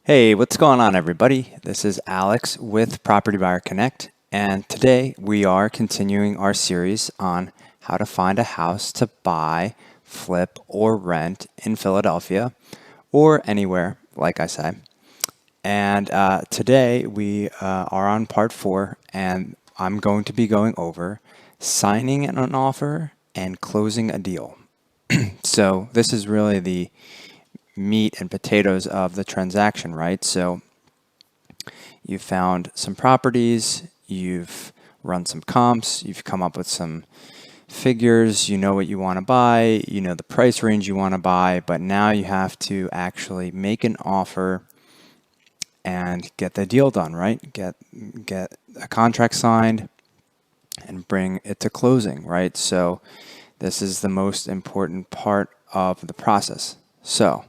Hey, what's going on, everybody? This is Alex with Property Buyer Connect, and today we are continuing our series on how to find a house to buy, flip, or rent in Philadelphia or anywhere, like I say. And today we are on part 4, and I'm going to be going over signing an offer and closing a deal. So this is really the meat and potatoes of the transaction, right? So you've found some properties, you've run some comps, you've come up with some figures, you know what you want to buy, you know the price range you want to buy, but now you have to actually make an offer and get the deal done, right? Get a contract signed and bring it to closing, right? So this is the most important part of the process. So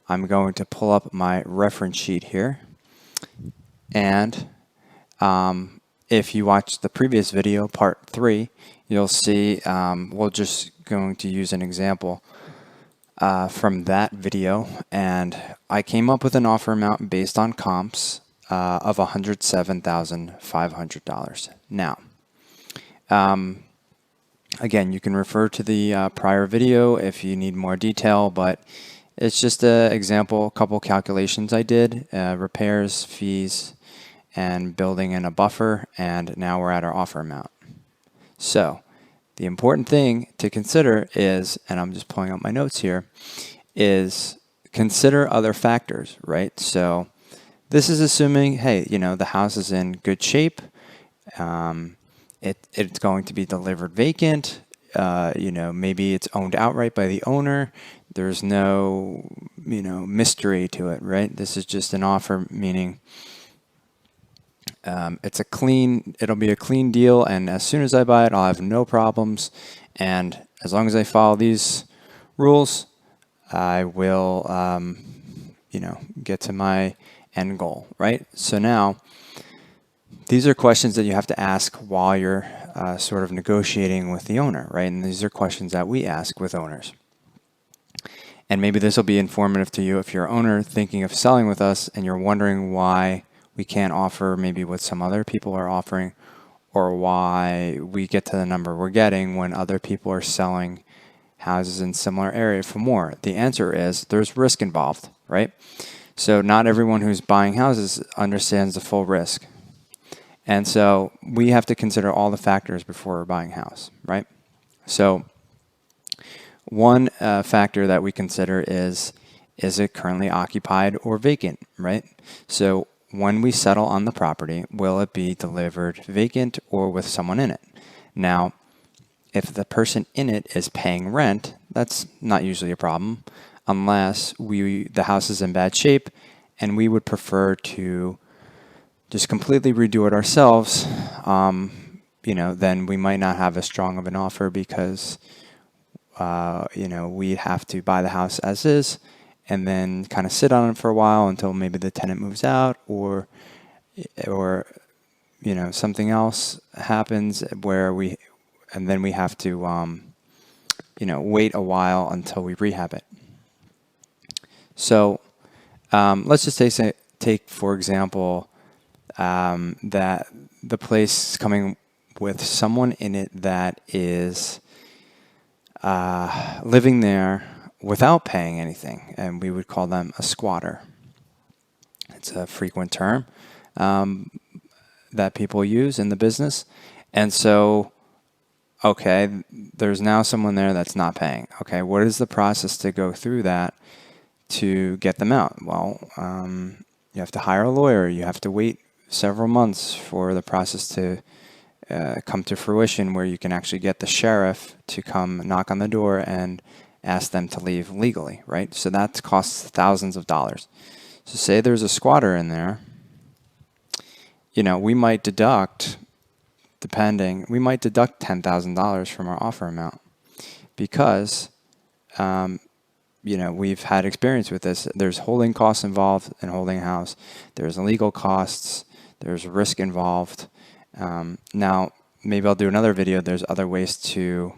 I'm going to pull up my reference sheet here. And if you watch the previous video, part 3, you'll see we're just going to use an example from that video. And I came up with an offer amount based on comps of $107,500. Now, again, you can refer to the prior video if you need more detail, but it's just an example, a couple calculations I did, repairs, fees, and building in a buffer, and now we're at our offer amount. So the important thing to consider is, and I'm just pulling up my notes here, is consider other factors, right? So this is assuming, hey, you know, the house is in good shape. It's going to be delivered vacant. You know, maybe it's owned outright by the owner. There's no, mystery to it, right? This is just an offer, meaning it'll be a clean deal, and as soon as I buy it, I'll have no problems. And as long as I follow these rules, I will, get to my end goal, right? So now, these are questions that you have to ask while you're sort of negotiating with the owner, right? And these are questions that we ask with owners. And maybe this will be informative to you if you're an owner thinking of selling with us and you're wondering why we can't offer maybe what some other people are offering, or why we get to the number we're getting when other people are selling houses in similar area for more. The answer is there's risk involved, right? So not everyone who's buying houses understands the full risk. And so we have to consider all the factors before we're buying a house, right? So one factor that we consider is it currently occupied or vacant, right? So when we settle on the property, will it be delivered vacant or with someone in it? Now, if the person in it is paying rent, that's not usually a problem, unless the house is in bad shape and we would prefer to just completely redo it ourselves. Then we might not have as strong of an offer because we have to buy the house as is and then kind of sit on it for a while until maybe the tenant moves out or something else happens where we have to wait a while until we rehab it. So let's just take for example that the place is coming with someone in it that is living there without paying anything, and we would call them a squatter. It's a frequent term that people use in the business. And so, okay, there's now someone there that's not paying. Okay, what is the process to go through that to get them out? Well, you have to hire a lawyer. You have to wait several months for the process to come to fruition, where you can actually get the sheriff to come knock on the door and ask them to leave legally, right? So that costs thousands of dollars. So say there's a squatter in there, we might deduct $10,000 from our offer amount because, we've had experience with this. There's holding costs involved in holding a house. There's legal costs. There's risk involved. Now, maybe I'll do another video. There's other ways to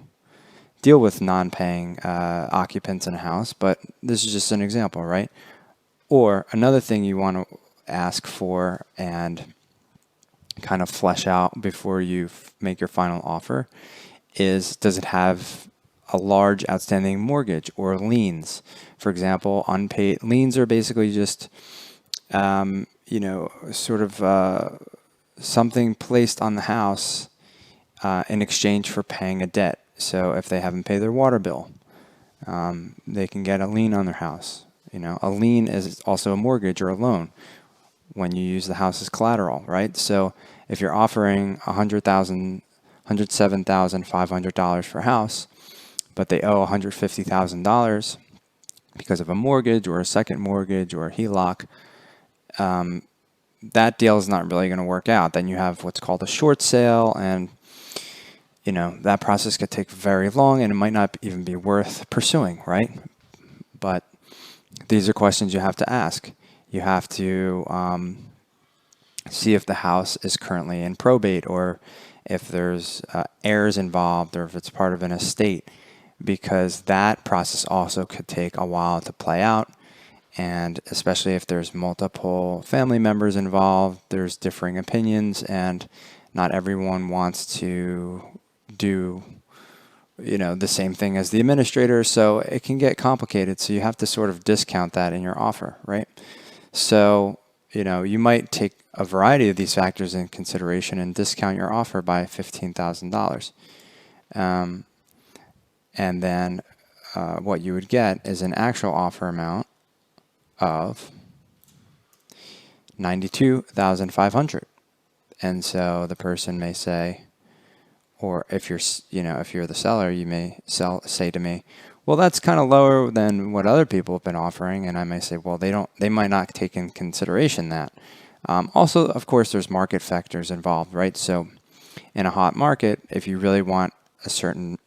deal with non-paying occupants in a house, but this is just an example, right? Or another thing you want to ask for and kind of flesh out before you make your final offer is, does it have a large outstanding mortgage or liens? For example, unpaid liens are basically just, sort of something placed on the house in exchange for paying a debt. So if they haven't paid their water bill, they can get a lien on their house. A lien is also a mortgage or a loan when you use the house as collateral, right? So if you're offering $107,500 for a house, but they owe $150,000 because of a mortgage or a second mortgage or a HELOC, that deal is not really going to work out. Then you have what's called a short sale, and that process could take very long, and it might not even be worth pursuing, right? But these are questions you have to ask. You have to see if the house is currently in probate, or if there's heirs involved, or if it's part of an estate, because that process also could take a while to play out. And especially if there's multiple family members involved, there's differing opinions, and not everyone wants to do the same thing as the administrator, so it can get complicated. So you have to sort of discount that in your offer, right? So you might take a variety of these factors in consideration and discount your offer by $15,000, and then what you would get is an actual offer amount of $92,500. And so the person may say, or if you're the seller, you may say to me, well, that's kind of lower than what other people have been offering. And I may say, well, they might not take in consideration that. Also, of course, there's market factors involved, right? So in a hot market, if you really want a certain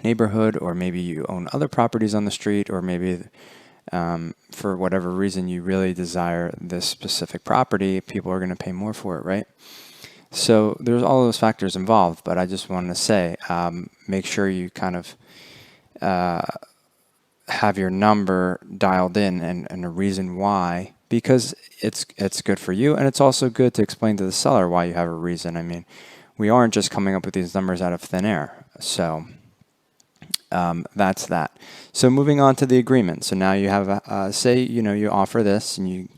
neighborhood, or maybe you own other properties on the street, or maybe for whatever reason you really desire this specific property, people are going to pay more for it, right? So there's all those factors involved, but I just wanted to say, make sure you kind of have your number dialed in, and a reason why, because it's good for you, and it's also good to explain to the seller why you have a reason. I mean, we aren't just coming up with these numbers out of thin air. So that's that. So moving on to the agreement. So now you have, say, you offer this, and you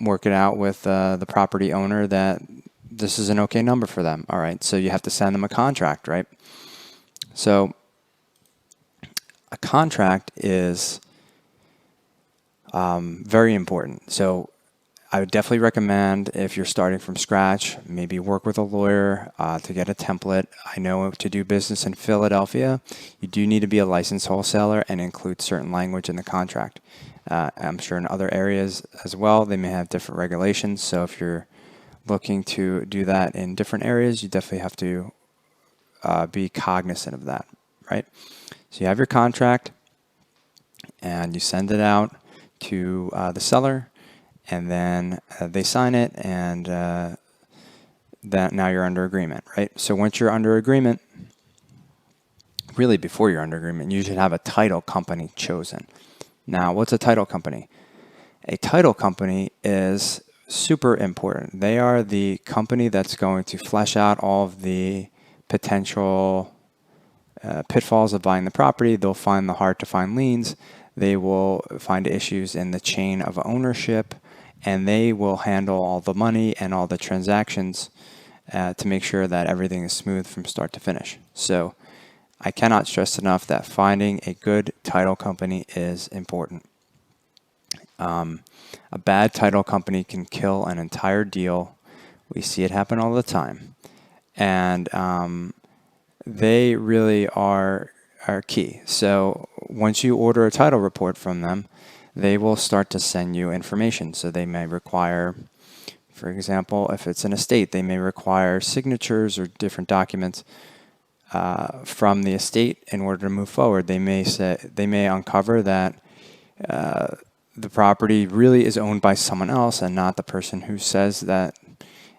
work it out with the property owner that this is an okay number for them. All right. So you have to send them a contract, right? So a contract is very important. So I would definitely recommend, if you're starting from scratch, maybe work with a lawyer to get a template. I know to do business in Philadelphia, you do need to be a licensed wholesaler and include certain language in the contract. I'm sure in other areas as well, they may have different regulations. So if you're looking to do that in different areas, you definitely have to be cognizant of that, right? So you have your contract, and you send it out to the seller, and then they sign it, and that now you're under agreement, right? So once you're under agreement, really before you're under agreement, you should have a title company chosen. Now, what's a title company? A title company is super important. They are the company that's going to flesh out all of the potential pitfalls of buying the property. They'll find the hard to find liens. They will find issues in the chain of ownership, and they will handle all the money and all the transactions to make sure that everything is smooth from start to finish. So I cannot stress enough that finding a good title company is important. A bad title company can kill an entire deal. We see it happen all the time. And they really are key. So once you order a title report from them, they will start to send you information. So they may require, for example, if it's an estate, they may require signatures or different documents from the estate in order to move forward. They may uncover that the property really is owned by someone else and not the person who says that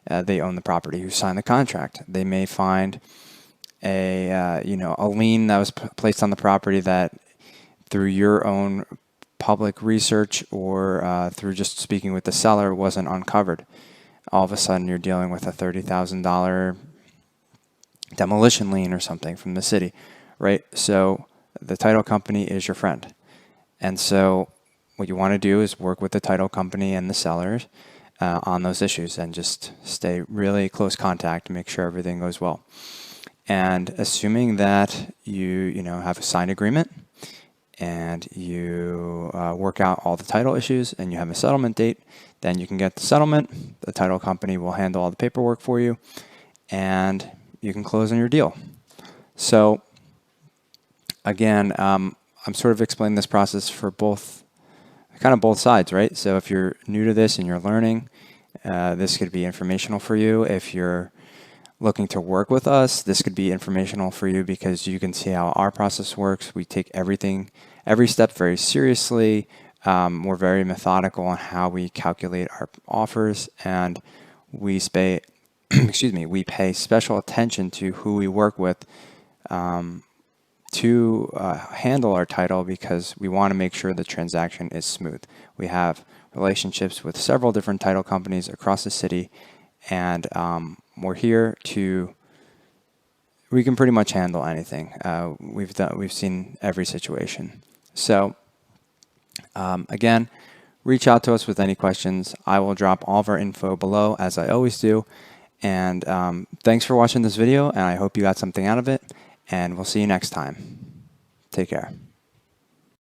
they own the property, who signed the contract. They may find a lien that was placed on the property that through your own public research or through just speaking with the seller wasn't uncovered. All of a sudden you're dealing with a $30,000 demolition lien or something from the city, right? So the title company is your friend. And so what you want to do is work with the title company and the sellers on those issues, and just stay really close contact to make sure everything goes well. And assuming that you have a signed agreement and you work out all the title issues and you have a settlement date, then you can get the settlement. The title company will handle all the paperwork for you, and you can close on your deal. So again, I'm sort of explaining this process for both sides, right? So if you're new to this and you're learning, this could be informational for you. If you're looking to work with us, this could be informational for you because you can see how our process works. We take every step very seriously. We're very methodical on how we calculate our offers, and we pay special attention to who we work with to handle our title, because we want to make sure the transaction is smooth. We have relationships with several different title companies across the city, and we're here we can pretty much handle anything. We've seen every situation. So again, reach out to us with any questions. I will drop all of our info below, as I always do. And thanks for watching this video, and I hope you got something out of it. And we'll see you next time. Take care.